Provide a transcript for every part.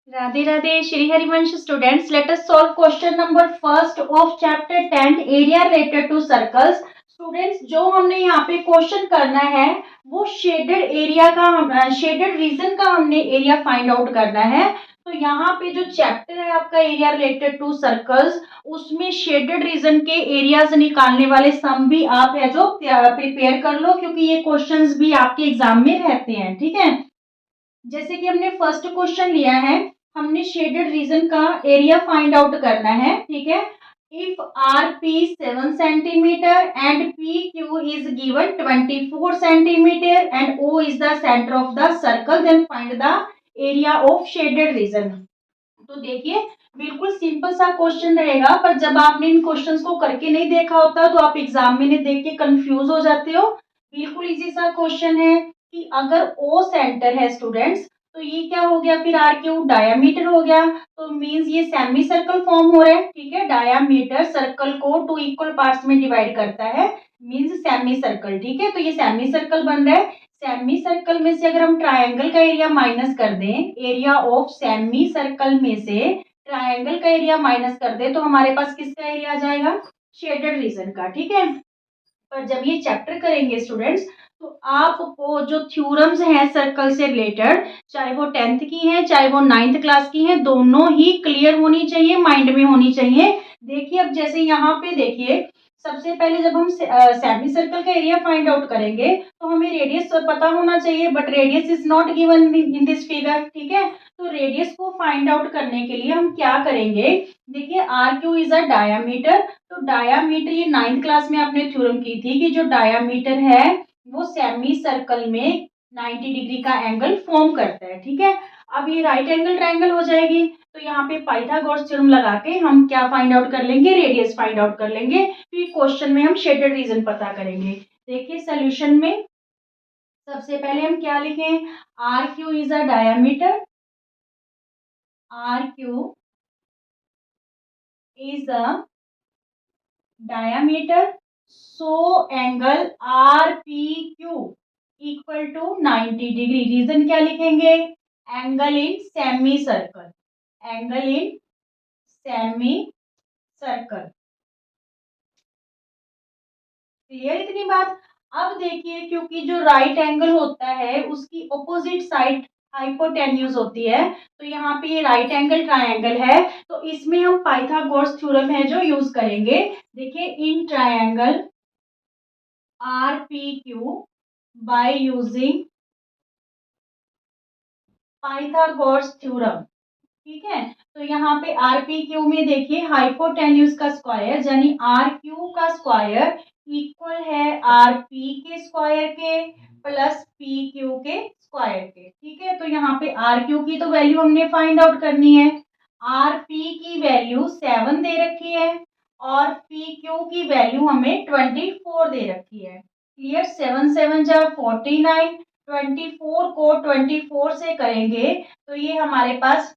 Radhe Radhe Shri Harivansh students, let us solve question number first of chapter 10 area related to circles. Students, जो हमने यहाँ पे question करना है वो शेडेड एरिया का, शेडेड रीजन का हमने एरिया फाइंड आउट करना है। तो यहाँ पे जो चैप्टर है आपका एरिया रिलेटेड टू सर्कल्स, उसमें शेडेड रीजन के एरियाज निकालने वाले सम भी आप है जो प्रिपेयर कर लो, क्योंकि ये क्वेश्चंस भी आपके एग्जाम में रहते हैं। ठीक है, जैसे कि हमने फर्स्ट क्वेश्चन लिया है, हमने शेडेड रीजन का एरिया फाइंड आउट करना है। ठीक है, if R P 7 centimetre and P Q is given 24 centimetre and O is the centre of the circle, then find the area of shaded region. तो देखिए, बिल्कुल सिंपल सा question रहेगा, पर जब आपने इन क्वेश्चंस को करके नहीं देखा होता तो आप एग्जाम में देख के कंफ्यूज हो जाते हो। बिल्कुल इजी सा क्वेश्चन है कि अगर ओ सेंटर है स्टूडेंट्स, तो ये क्या हो गया, फिर आर क्यू डायामीटर हो गया, तो मींस ये सेमी सर्कल फॉर्म हो रहा है। ठीक है, डायामीटर सर्कल को टू इक्वल पार्ट्स में डिवाइड करता है, मींस सेमी सर्कल। ठीक है, तो ये सेमी सर्कल बन रहा है। सेमी सर्कल में से अगर हम ट्रायंगल का एरिया माइनस कर दें, एरिया ऑफ सेमी सर्कल में से ट्रायंगल का एरिया माइनस कर दें, तो हमारे पास किसका एरिया आ जाएगा, शेडेड रीजन का। ठीक है, पर जब ये चैप्टर करेंगे स्टूडेंट्स, तो आपको जो थ्योरम्स हैं सर्कल से रिलेटेड, चाहे वो 10th की हैं चाहे वो 9th क्लास की हैं, दोनों ही क्लियर होनी चाहिए, माइंड में होनी चाहिए। देखिए, अब जैसे यहाँ पे देखिए, सबसे पहले जब हम सेमी सर्कल का एरिया फाइंड आउट करेंगे तो हमें रेडियस पता होना चाहिए, but radius is not given in this figure. ठीक है, तो रेडियस को फाइंड आउट करने के लिए हम क्या करेंगे, देखिए R Q is a diameter. तो डायामीटर, ये 9th क्लास में आपने थ्योरम की थी कि जो डायामीटर है वो सेमी सर्कल में 90 डिग्री का एंगल फॉर्म करता है। ठीक है, अब ये राइट एंगल ट्रायंगल हो जाएगी, तो यहाँ पे पाइथागोरस थ्योरम लगा के हम क्या फाइंड आउट कर लेंगे, रेडियस फाइंड आउट कर लेंगे। फिर क्वेश्चन में हम शेडेड रीजन पता करेंगे। देखिए सोल्यूशन में सबसे पहले हम क्या लिखें, R Q is a diameter, R Q is a diameter, so angle RPQ equal to 90 degree. Reason क्या लिखेंगे, angle in semi circle, angle in semi circle. Clear इतनी बात। अब देखिए, क्योंकि जो राइट एंगल होता है उसकी ऑपोजिट साइड हाइपोटेन्यूज होती है, तो यहाँ पे ये राइट एंगल ट्रायंगल है, तो इसमें हम पाइथागोरस थ्योरम है जो यूज करेंगे। देखिए, in triangle RPQ by using Pythagoras theorem. ठीक है, तो यहाँ पे RPQ में देखिए हाइपोटेन्यूज का स्क्वायर यानी RQ का स्क्वायर इक्वल है RP के स्क्वायर के प्लस PQ के स्क्वायर के। ठीक है, तो यहाँ पे RQ की तो वैल्यू हमने फाइंड आउट करनी है, RP की वैल्यू 7 दे रखी है और PQ की वैल्यू हमें 24 दे रखी है। क्लियर, 7 7 जा 49, 24 को 24 से करेंगे तो ये हमारे पास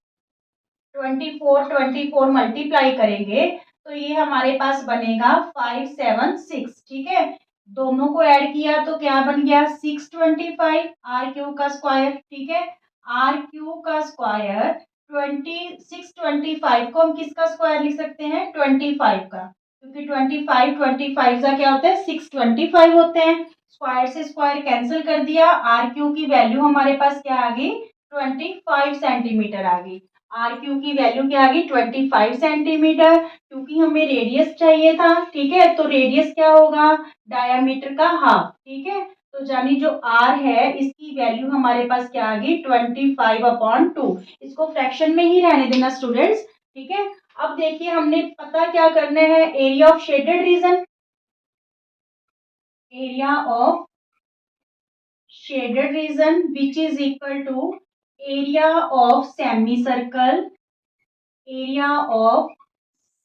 24 मल्टीप्लाई करेंगे तो ये हमारे पास बनेगा 576। ठीक है, दोनों को ऐड किया तो क्या बन गया 625 आर क्यू का स्क्वायर। ठीक है, आर क्यू का स्क्वायर 2625 को हम किसका स्क्वायर लिख सकते हैं 25 का, क्योंकि 25 का क्या होता है 625 होते हैं। स्क्वायर से स्क्वायर कैंसिल कर दिया, आर क्यू की वैल्यू हमारे पास क्या आ गई 25 सेंटीमीटर आ गई। आर क्यू की वैल्यू क्या आ गई 25 सेंटीमीटर, क्योंकि हमें रेडियस चाहिए था। ठीक है, तो रेडियस क्या होगा डायामीटर का हाफ। ठीक है, तो यानी जो आर है इसकी वैल्यू हमारे पास क्या आ गई 25/2। इसको फ्रैक्शन में ही रहने देना स्टूडेंट्स। ठीक है, अब देखिए हमने पता क्या करना है, area of shaded reason, area of shaded region which is equal to area of semicircle, area of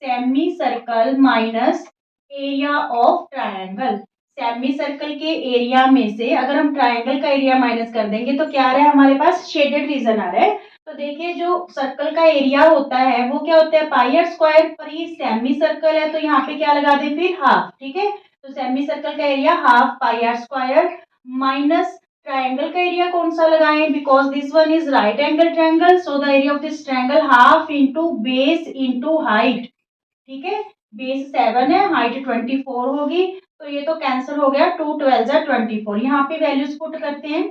semicircle minus area of triangle। Semi circle के एरिया में से अगर हम ट्रायंगल का एरिया माइनस कर देंगे तो क्या आ रहा है हमारे पास शेडेड रीजन आ रहा है। तो देखिए, जो सर्कल का एरिया होता है वो क्या होता है पाई आर स्क्वायर, पर ये सेमी सर्कल है तो यहाँ पे क्या लगा दे फिर हाफ। ठीक है, तो सेमी सर्कल का area half pi R square minus triangle का एरिया कौन सा लगाएं, because this one is right angle triangle, so the area of this triangle half into base into height. ठीक है, बेस 7 है, हाइट 24 होगी, तो ये तो कैंसिल हो गया, 2 12 जा 24। यहाँ पे वैल्यूज पुट करते हैं,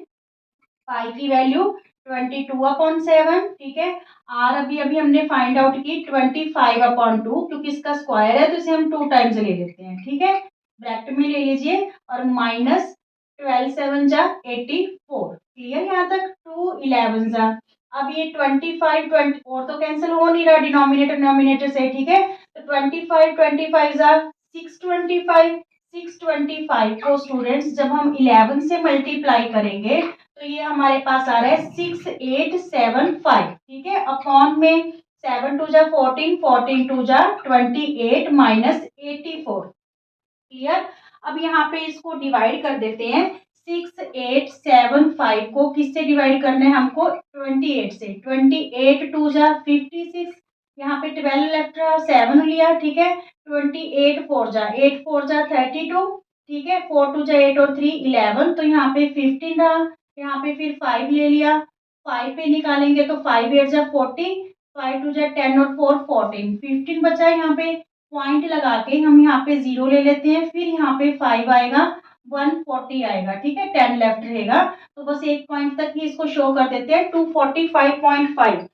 पाई की वैल्यू 22/7, ठीक है। आर अभी अभी हमने फाइंड आउट की 25/2, क्योंकि इसका स्क्वायर है तो इसे हम 2 टाइम्स ले लेते हैं, ठीक है। ब्रैकेट में ले लीजिए और माइनस 12 7 जा 84, क्लियर यहाँ तक, 2 11 जा। अब ये 25 24 तो कैंसिल हो नहीं रहा डिनोमिनेटर डिनोमिनेटर से, ठीक है। तो 25 जा 625, 625 को स्टूडेंट्स जब हम 11 से मल्टीप्लाई करेंगे तो ये हमारे पास आ रहा है 6875, ठीक है। अपॉन में 7 2 जा 14, 14 2 जा 28 माइनस 84, क्लियर। अब यहाँ पे इसको डिवाइड कर देते हैं, 6875 को किससे डिवाइड करना है हमको, 28 से। 28 2 जा 56, यहाँ पे 12 लेफ्ट रहा, 7 लिया, ठीक है। 28 4 जा 8 4 जा 32, ठीक है। 4 2 जा 8 और 3 11, तो यहाँ पे 15 रहा, यहाँ पे फिर 5 ले लिया, 5 पे निकालेंगे तो 5 8 जा 40, 5 2 जा 10 और 4 14, 15 बचा। यहाँ पे पॉइंट लगा के हम यहाँ पे 0 ले लेते हैं, फिर यहाँ पे 5 आएगा, 140 आएगा, ठीक है। 10 लेफ्ट रहेगा, तो बस एक पॉइंट तक ही इसको शो कर देते हैं, 245.5।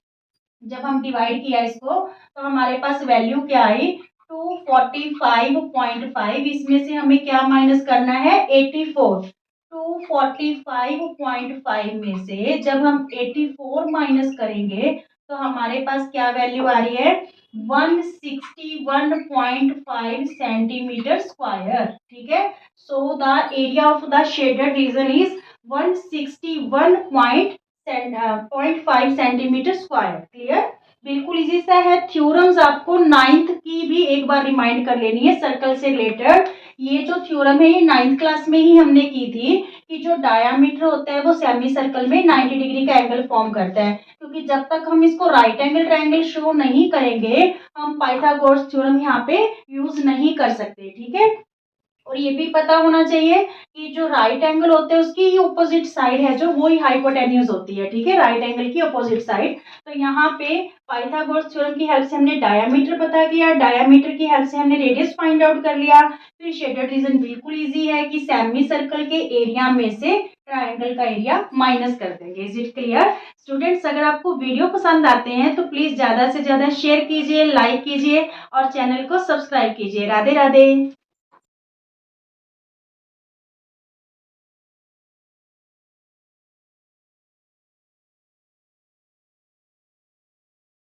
जब हम डिवाइड किया इसको तो हमारे पास वैल्यू क्या आई, 245.5। इसमें से हमें क्या माइनस करना है, 84। 245.5 में से जब हम 84 माइनस करेंगे तो हमारे पास क्या वैल्यू आ रही है, 161.5 सेंटीमीटर स्क्वायर, ठीक है। सो the area of the shaded region is 161.5 centimetre square, clear. बिल्कुल इजी सा है। थ्योरम्स आपको 9th की भी एक बार रिमाइंड कर लेनी है सर्कल से रिलेटेड। ये जो थ्योरम है ये 9th क्लास में ही हमने की थी, कि जो डायामीटर होता है वो सेमी सर्कल में 90 डिग्री का एंगल फॉर्म करता है, क्योंकि जब तक हम इसको राइट एंगल ट्रायंगल शो नहीं करेंगे हम पाइथागोरस थ्योरम यहाँ पे यूज नहीं कर सकते, ठीक है। और ये भी पता होना चाहिए कि जो राइट एंगल होते हैं उसकी ऑपोजिट साइड है जो, वो ही हाइपोटेन्यूज होती है, ठीक है, राइट एंगल की ऑपोजिट साइड। तो यहाँ पे पाइथागोरस थ्योरम की हेल्प से हमने डायामीटर पता किया, डायामीटर की हेल्प से हमने रेडियस फाइंड आउट कर लिया। फिर शेडेड रीजन बिल्कुल इजी है कि सेमी सर्कल के एरिया में से ट्राइंगल का एरिया माइनस कर देंगे। Is it clear students? अगर आपको वीडियो पसंद आते हैं तो प्लीज ज्यादा से ज्यादा शेयर कीजिए, लाइक कीजिए और चैनल को सब्सक्राइब कीजिए। राधे राधे।